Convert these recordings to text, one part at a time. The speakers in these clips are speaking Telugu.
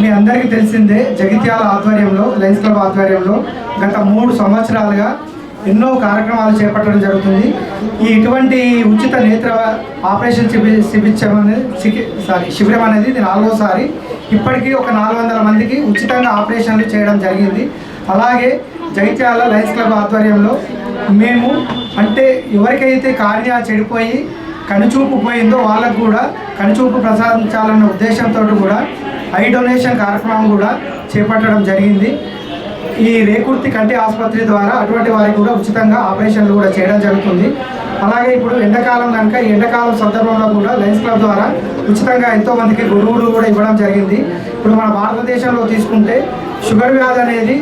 మీ అందరికీ తెలిసిందే జగిత్యాల ఆధ్వర్యంలో లయన్స్ క్లబ్ ఆధ్వర్యంలో గత 3 సంవత్సరాలుగా ఎన్నో కార్యక్రమాలు చేపట్టడం జరుగుతుంది. ఇటువంటి ఉచిత నేత్ర ఆపరేషన్ శిబిరం అనేది ఇది 4వసారి. ఇప్పటికీ ఒక 400 మందికి ఉచితంగా ఆపరేషన్లు చేయడం జరిగింది. అలాగే జగిత్యాల లయన్స్ క్లబ్ ఆధ్వర్యంలో మేము అంటే ఎవరికైతే కార్నియా చెడిపోయి కనుచూపు పోయిందో వాళ్ళకు కూడా కనుచూపు ప్రసాదించాలన్న ఉద్దేశంతో కూడా ఐ డొనేషన్ కార్యక్రమం కూడా చేపట్టడం జరిగింది. ఈ రేకుర్తి కంటి ఆసుపత్రి ద్వారా అటువంటి వారికి కూడా ఉచితంగా ఆపరేషన్లు కూడా చేయడం జరుగుతుంది. అలాగే ఇప్పుడు ఎండాకాలం కనుక ఈ ఎండాకాలం సందర్భంలో కూడా లయన్స్ క్లబ్ ద్వారా ఉచితంగా ఎంతోమందికి గొడుగులు కూడా ఇవ్వడం జరిగింది. ఇప్పుడు మన భారతదేశంలో తీసుకుంటే షుగర్ వ్యాధి అనేది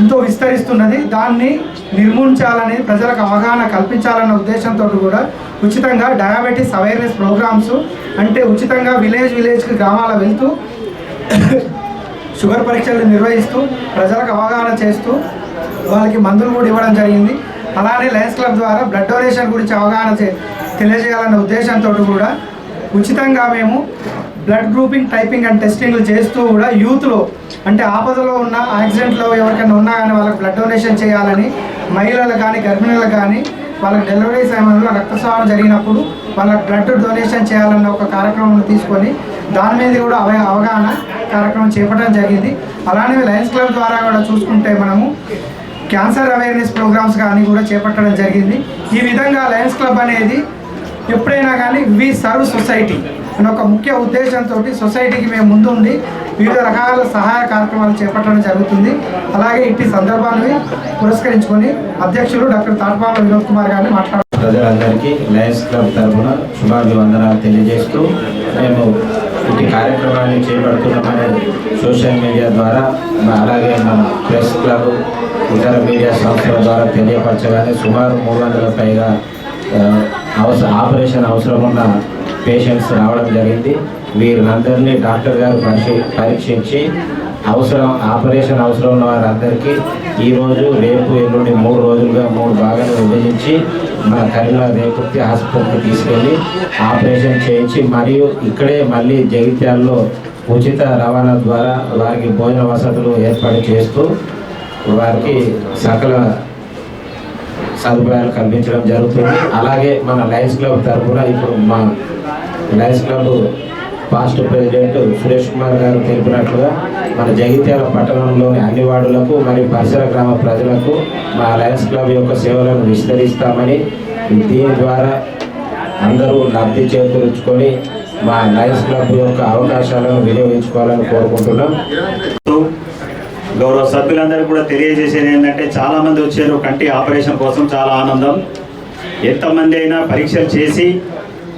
ఎంతో విస్తరిస్తున్నది. దాన్ని నిర్మూలించాలని ప్రజలకు అవగాహన కల్పించాలన్న ఉద్దేశంతో కూడా ఉచితంగా డయాబెటీస్ అవేర్నెస్ ప్రోగ్రామ్స్ అంటే ఉచితంగా విలేజ్కి గ్రామాల వెళ్తూ షుగర్ పరీక్షలు నిర్వహిస్తూ ప్రజలకు అవగాహన చేస్తూ వాళ్ళకి మందులు కూడా ఇవ్వడం జరిగింది. అలానే లయన్స్ క్లబ్ ద్వారా బ్లడ్ డొనేషన్ గురించి అవగాహన తెలియజేయాలన్న ఉద్దేశంతో కూడా ఉచితంగా మేము బ్లడ్ గ్రూపింగ్ టైపింగ్ అండ్ టెస్టింగ్లు చేస్తూ కూడా యూత్లో అంటే ఆపదలో ఉన్న యాక్సిడెంట్లో ఎవరికైనా ఉన్నా కానీ వాళ్ళకి బ్లడ్ డొనేషన్ చేయాలని మహిళలు కానీ గర్భిణీలకు కానీ వాళ్ళకి డెలివరీ సమయంలో రక్తస్రావం జరిగినప్పుడు వాళ్ళకి బ్లడ్ డొనేషన్ చేయాలన్న ఒక కార్యక్రమం తీసుకొని దాని మీద కూడా అవగాహన కార్యక్రమం చేపట్టడం జరిగింది. అలానే లయన్స్ క్లబ్ ద్వారా కూడా చూసుకుంటే మనము క్యాన్సర్ అవేర్నెస్ ప్రోగ్రామ్స్ కానీ కూడా చేపట్టడం జరిగింది. ఈ విధంగా లయన్స్ క్లబ్ అనేది ఎప్పుడైనా కానీ వి సర్వ్ సొసైటీ అనే ఒక ముఖ్య ఉద్దేశంతో సొసైటీకి మేము ముందుండి వివిధ రకాల సహాయ కార్యక్రమాలు చేపట్టడం జరుగుతుంది. అలాగే ఇట్టి సందర్భాన్ని పురస్కరించుకొని అధ్యక్షులు డాక్టర్ తాటపాల వినోద్ కుమార్ గారిని మాట్లాడుతున్నారు. ప్రజలందరికీ లయన్స్ క్లబ్ తరఫున శుభాభివందనాలు తెలియజేస్తూ మేము ఇటు కార్యక్రమాన్ని చేపడుతున్నామని సోషల్ మీడియా ద్వారా అలాగే మన ప్రెస్ క్లబ్ ఇతర మీడియా సంస్థల ద్వారా తెలియపరచగానే సుమారు 300 పైగా ఆపరేషన్ అవసరం ఉన్న పేషెంట్స్ రావడం జరిగింది. వీరందరినీ డాక్టర్ గారు పరీక్షించి ఆపరేషన్ అవసరం ఉన్న వారందరికీ ఈరోజు రేపు ఎల్లుండి 3 రోజులుగా 3 భాగాలు విభజించి మన కరీంనగర్ రేకుర్తి హాస్పిటల్కి తీసుకెళ్ళి ఆపరేషన్ చేయించి మరియు ఇక్కడే మళ్ళీ జగిత్యాలలో ఉచిత రవాణా ద్వారా వారికి భోజన వసతులు ఏర్పాటు చేస్తూ వారికి సకల సదుపాయాలు కల్పించడం జరుగుతుంది. అలాగే మన లయన్స్ క్లబ్ తరఫున ఇప్పుడు మా Lions club past president Suresh Kumar గారు తెలిపినట్లుగా మన జగిత్యాల పట్టణంలోని అన్ని వార్డులకు మరియు పరిసర గ్రామ ప్రజలకు మా లయన్స్ క్లబ్ యొక్క సేవలను విస్తరిస్తామని, దీని ద్వారా అందరూ లబ్ధి చేకూర్చుకొని మా లయన్స్ క్లబ్ యొక్క అవకాశాలను వినియోగించుకోవాలని కోరుకుంటున్నాం. గౌరవ సభ్యులందరూ కూడా తెలియజేసేది ఏంటంటే, చాలామంది వచ్చారు కంటి ఆపరేషన్ కోసం, చాలా ఆనందం. ఎంతమంది అయినా పరీక్షలు చేసి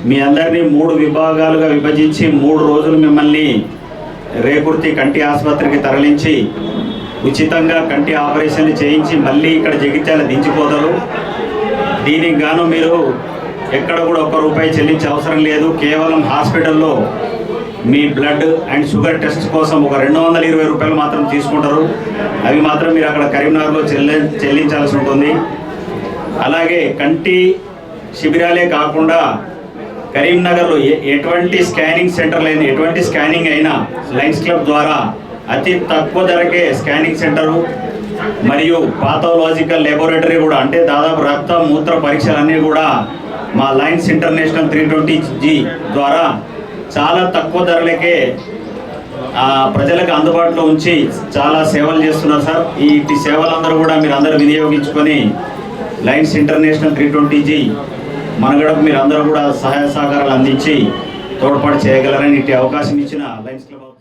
మీ అందరినీ 3 విభాగాలుగా విభజించి 3 రోజులు మిమ్మల్ని రేకుర్తి కంటి ఆసుపత్రికి తరలించి ఉచితంగా కంటి ఆపరేషన్లు చేయించి మళ్ళీ ఇక్కడ జగిత్యాల దించిపోతారు. దీనికి గాను మీరు ఎక్కడ కూడా ₹1 చెల్లించే అవసరం లేదు. కేవలం హాస్పిటల్లో మీ బ్లడ్ అండ్ షుగర్ టెస్ట్ కోసం ఒక ₹220 మాత్రం తీసుకుంటారు. అవి మాత్రం మీరు అక్కడ కరీంనగర్లో చెల్లించాల్సి ఉంటుంది. అలాగే కంటి శిబిరాలే కాకుండా కరీంనగర్లో ఎటువంటి స్కానింగ్ సెంటర్లు అయినా, ఎటువంటి స్కానింగ్ అయినా లయన్స్ క్లబ్ ద్వారా అతి తక్కువ ధరకే స్కానింగ్ సెంటరు మరియు పాథాలజికల్ లాబొరేటరీ కూడా, అంటే దాదాపు రక్త మూత్ర పరీక్షలన్నీ కూడా మా లయన్స్ ఇంటర్నేషనల్ 320G ద్వారా చాలా తక్కువ ధరలకే ప్రజలకు అందుబాటులో ఉంచి చాలా సేవలు చేస్తున్నారు సార్. ఈ సేవలందరూ కూడా మీరు అందరూ వినియోగించుకొని లయన్స్ ఇంటర్నేషనల్ 320G మనగడకు మీరు అందరూ కూడా సహాయ సహకారాలు అందించి తోడ్పాటు చేయగలరని ఇట్టి అవకాశం ఇచ్చిన లయన్స్ క్లబ్